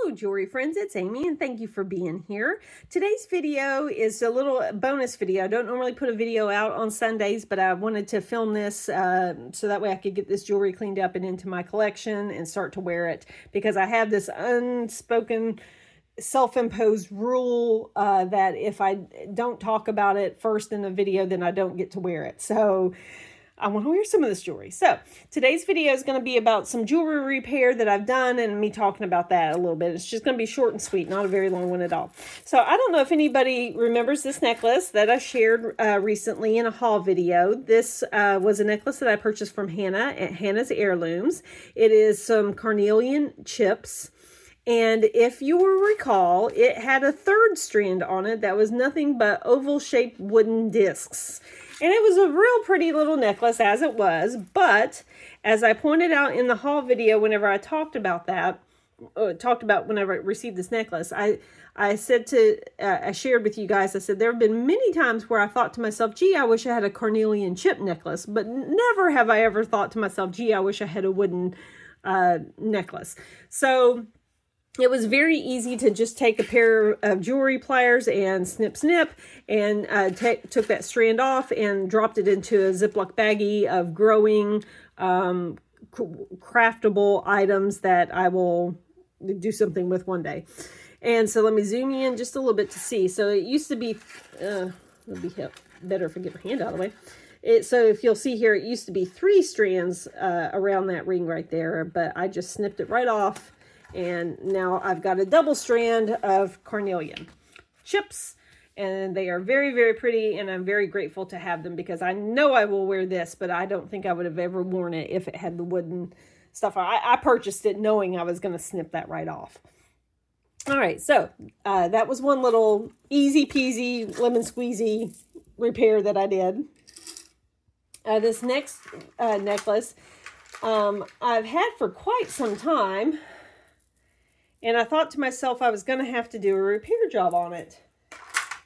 Hello jewelry friends, it's Amy and thank you for being here. Today's video is a little bonus video. I don't normally put a video out on Sundays, but I wanted to film this so that way I could get this jewelry cleaned up and into my collection and start to wear it, because I have this unspoken self-imposed rule that if I don't talk about it first in the video, then I don't get to wear it. So I want to wear some of this jewelry. So today's video is going to be about some jewelry repair that I've done and me talking about that a little bit. It's just going to be short and sweet, not a very long one at all. So I don't know if anybody remembers this necklace that I shared recently in a haul video. This was a necklace that I purchased from Hannah at Hannah's Heirlooms. It is some carnelian chips. And if you will recall, it had a third strand on it that was nothing but oval-shaped wooden discs. And it was a real pretty little necklace as it was, but as I pointed out in the haul video whenever I talked about that, whenever I received this necklace, I shared with you guys, I said there have been many times where I thought to myself, gee, I wish I had a carnelian chip necklace, but never have I ever thought to myself, gee, I wish I had a wooden necklace. So it was very easy to just take a pair of jewelry pliers and snip, and took that strand off and dropped it into a Ziploc baggie of growing craftable items that I will do something with one day. And so let me zoom in just a little bit to see. So it used to be, it'll be better if I get my hand out of the way. So if you'll see here, it used to be 3 strands around that ring right there, but I just snipped it right off. And now I've got a double strand of carnelian chips, and they are very, very pretty, and I'm very grateful to have them, because I know I will wear this, but I don't think I would have ever worn it if it had the wooden stuff. I purchased it knowing I was going to snip that right off. All right, so that was one little easy peasy lemon squeezy repair that I did. This next necklace I've had for quite some time. And I thought to myself I was going to have to do a repair job on it.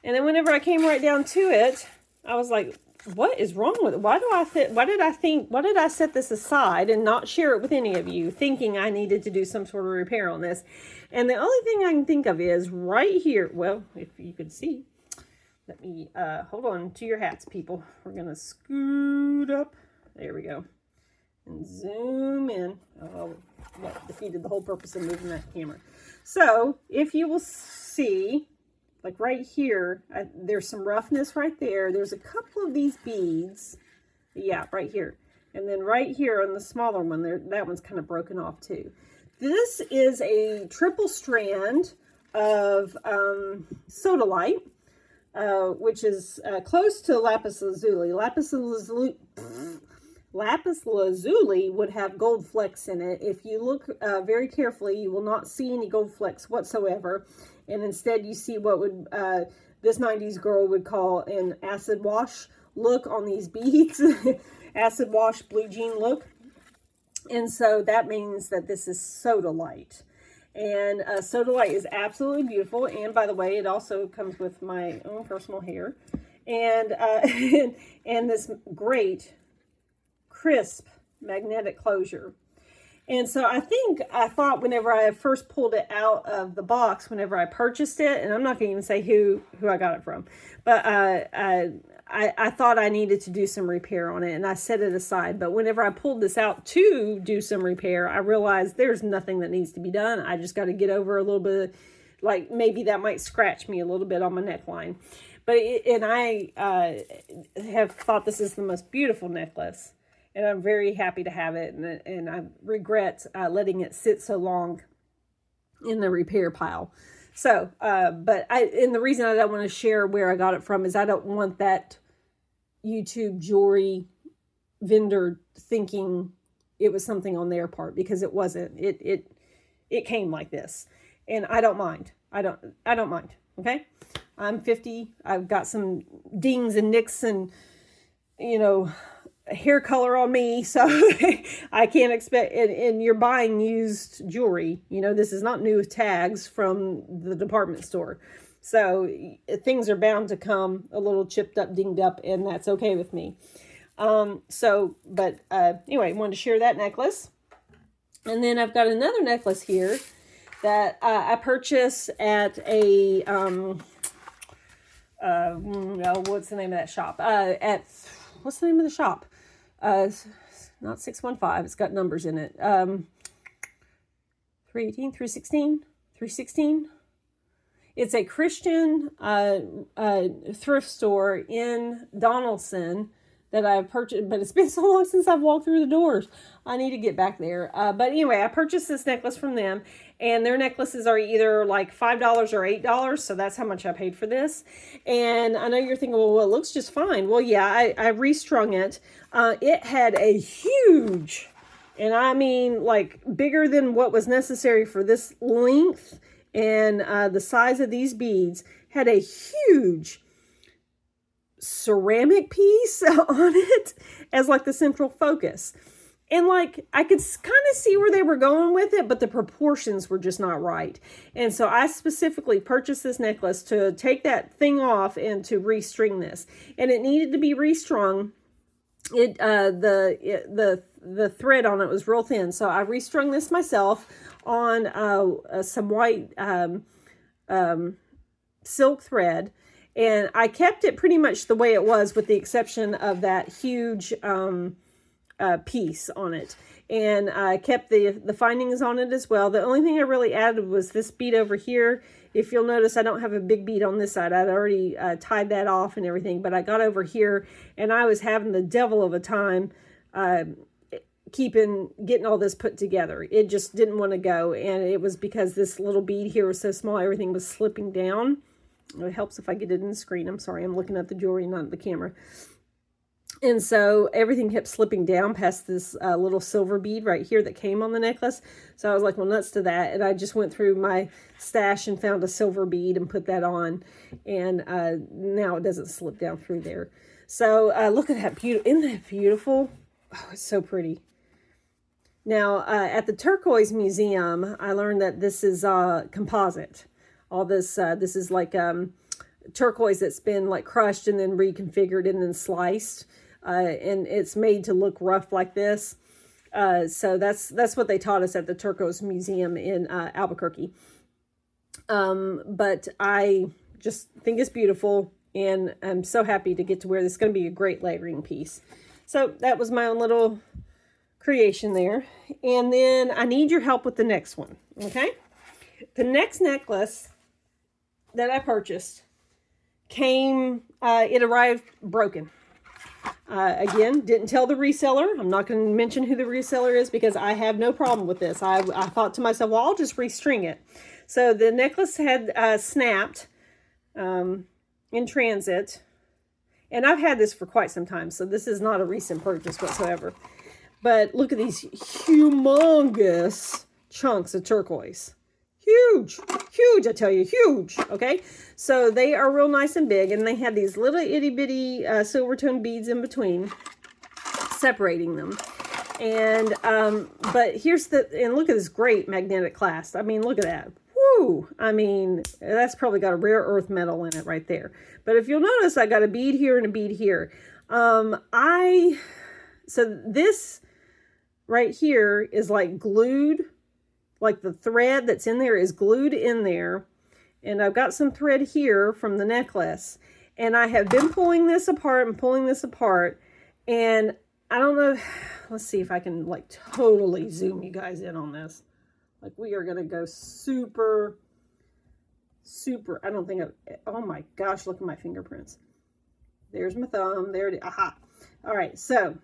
And then whenever I came right down to it, I was like, what is wrong with it? Why did I set this aside and not share it with any of you, thinking I needed to do some sort of repair on this? And the only thing I can think of is right here. Well, if you could see, let me, hold on to your hats, people. We're going to scoot up. There we go. And zoom in. Oh, that defeated the whole purpose of moving that camera. So if you will see, like right here, there's some roughness right there. There's a couple of these beads. Yeah, right here. And then right here on the smaller one, that one's kind of broken off too. This is a triple strand of sodalite, which is close to lapis lazuli. Lapis lazuli would have gold flecks in it. If you look very carefully, you will not see any gold flecks whatsoever. And instead you see what would this 90s girl would call an acid wash look on these beads. Acid wash blue jean look. And so that means that this is sodalite. And sodalite is absolutely beautiful. And by the way, it also comes with my own personal hair. And, and this great crisp magnetic closure. And so I thought whenever I first pulled it out of the box, whenever I purchased it, and I'm not going to even say who I got it from, but I thought I needed to do some repair on it, and I set it aside. But whenever I pulled this out to do some repair, I realized there's nothing that needs to be done. I just got to get over a little bit, like maybe that might scratch me a little bit on my neckline. But I have thought this is the most beautiful necklace. And I'm very happy to have it, and I regret letting it sit so long in the repair pile. So, and the reason I don't want to share where I got it from is I don't want that YouTube jewelry vendor thinking it was something on their part, because it wasn't. It came like this, and I don't mind. I don't mind. Okay, I'm 50. I've got some dings and nicks and hair color on me, so I can't expect, and you're buying used jewelry, this is not new tags from the department store, so things are bound to come a little chipped up, dinged up, and that's okay with me. Anyway, wanted to share that necklace. And then I've got another necklace here that I purchased at a, what's the name of that shop? What's the name of the shop? Not 615, it's got numbers in it. 318, 316, 316. It's a Christian thrift store in Donaldson that I've purchased, but it's been so long since I've walked through the doors. I need to get back there. But anyway, I purchased this necklace from them, and their necklaces are either like $5 or $8, so that's how much I paid for this. And I know you're thinking, well, it looks just fine. Well, yeah, I restrung it. It had a huge, and I mean like bigger than what was necessary for this length and the size of these beads, had a huge ceramic piece on it as like the central focus. And like I could kind of see where they were going with it, but the proportions were just not right. And so I specifically purchased this necklace to take that thing off and to restring this. And it needed to be restrung. The thread on it was real thin, so I restrung this myself on some white silk thread, and I kept it pretty much the way it was, with the exception of that huge piece on it. And I kept the findings on it as well. The only thing I really added was this bead over here. If you'll notice, I don't have a big bead on this side. I'd already tied that off and everything, but I got over here and I was having the devil of a time getting all this put together. It just didn't want to go, and it was because this little bead here was so small, everything was slipping down. It helps if I get it in the screen. I'm sorry, I'm looking at the jewelry, not the camera. And so everything kept slipping down past this little silver bead right here that came on the necklace. So I was like, well, nuts to that. And I just went through my stash and found a silver bead and put that on. And now it doesn't slip down through there. So look at that beautiful. Isn't that beautiful? Oh, it's so pretty. Now, at the Turquoise Museum, I learned that this is composite. All this, this is like turquoise that's been like crushed and then reconfigured and then sliced. And it's made to look rough like this. So that's what they taught us at the Turquoise Museum in Albuquerque. But I just think it's beautiful, and I'm so happy to get to wear this. It's going to be a great layering piece. So that was my own little creation there. And then I need your help with the next one. Okay. The next necklace that I purchased it arrived broken. Again, didn't tell the reseller. I'm not going to mention who the reseller is because I have no problem with this. I thought to myself, well, I'll just restring it. So the necklace had snapped in transit. And I've had this for quite some time, so this is not a recent purchase whatsoever. But look at these humongous chunks of turquoise. Huge, huge, I tell you, huge, okay? So they are real nice and big, and they had these little itty-bitty silver tone beads in between, separating them. And, but here's and look at this great magnetic clasp. I mean, look at that. Woo! I mean, that's probably got a rare earth metal in it right there. But if you'll notice, I got a bead here and a bead here. So this right here is like glued. Like the thread that's in there is glued in there. And I've got some thread here from the necklace. And I have been pulling this apart and pulling this apart. And I don't know. Let's see if I can like totally zoom you guys in on this. Like we are going to go super, super. I don't think oh my gosh, look at my fingerprints. There's my thumb. There it is. Aha. All right. So I'm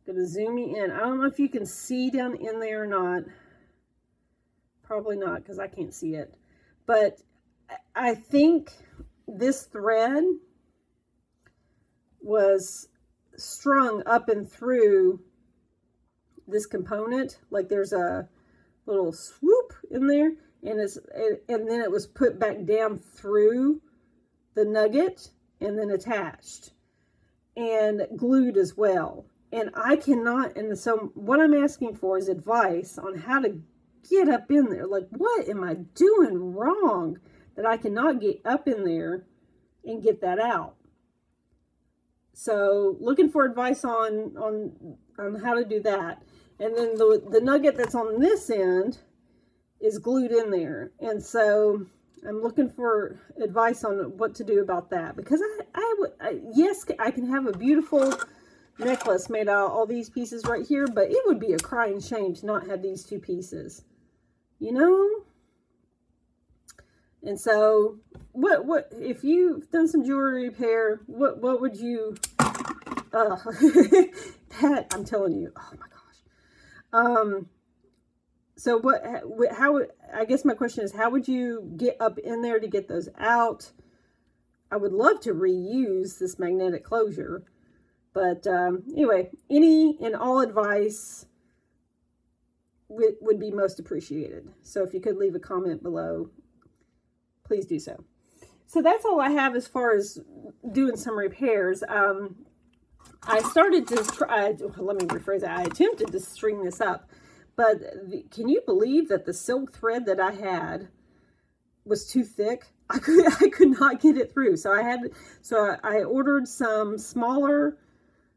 going to zoom you in. I don't know if you can see down in there or not. Probably not because I can't see it. But I think this thread was strung up and through this component. Like there's a little swoop in there. And then it was put back down through the nugget and then attached. And glued as well. And I cannot, and so what I'm asking for is advice on how to get up in there. Like, what am I doing wrong that I cannot get up in there and get that out? So looking for advice on how to do that. And then the nugget that's on this end is glued in there. And so I'm looking for advice on what to do about that, because yes, I can have a beautiful necklace made out of all these pieces right here, but it would be a crying shame to not have these two pieces, you know? And so what if you've done some jewelry repair, what would you that, I'm telling you, oh my gosh. So I guess my question is, how would you get up in there to get those out? I would love to reuse this magnetic closure, but anyway, any and all advice would be most appreciated. So if you could leave a comment below, please do so. So that's all I have as far as doing some repairs. I started to try, let me rephrase that. I attempted to string this up, but can you believe that the silk thread that I had was too thick? I could not get it through. So I ordered some smaller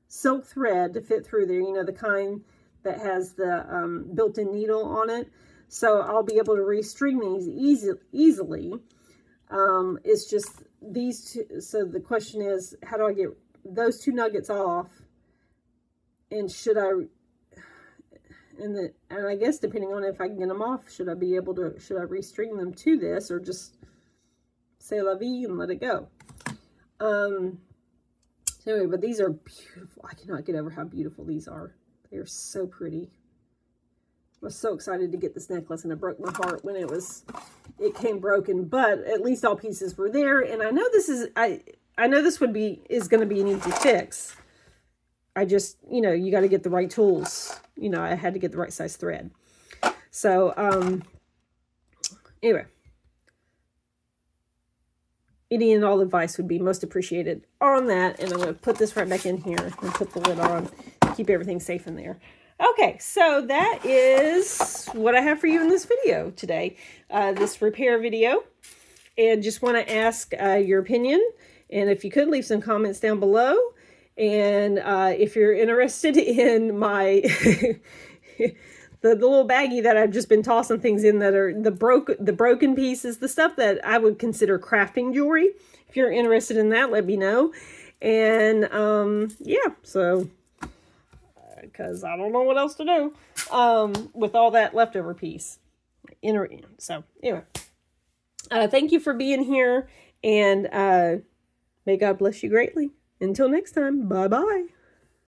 silk thread to fit through there, you know, the kind that has the built-in needle on it. So I'll be able to restring these easily. It's just these two. So the question is, how do I get those two nuggets off? And should I, and I guess depending on if I can get them off, should I restring them to this, or just say la vie and let it go? So anyway, but these are beautiful. I cannot get over how beautiful these are. They are so pretty. I was so excited to get this necklace, and it broke my heart when it came broken, but at least all pieces were there. And I know this is, I know this is going to be an easy fix. I just, you know, you got to get the right tools. You know, I had to get the right size thread. So, anyway, any and all advice would be most appreciated on that. And I'm going to put this right back in here and put the lid on, keep everything safe in there. Okay, so that is what I have for you in this video today, this repair video. And just want to ask your opinion. And if you could, leave some comments down below. And if you're interested in my the little baggie that I've just been tossing things in, that are the broken pieces, the stuff that I would consider crafting jewelry. If you're interested in that, let me know. And yeah, so because I don't know what else to do with all that leftover piece. So anyway, thank you for being here, and may God bless you greatly. Until next time, bye-bye.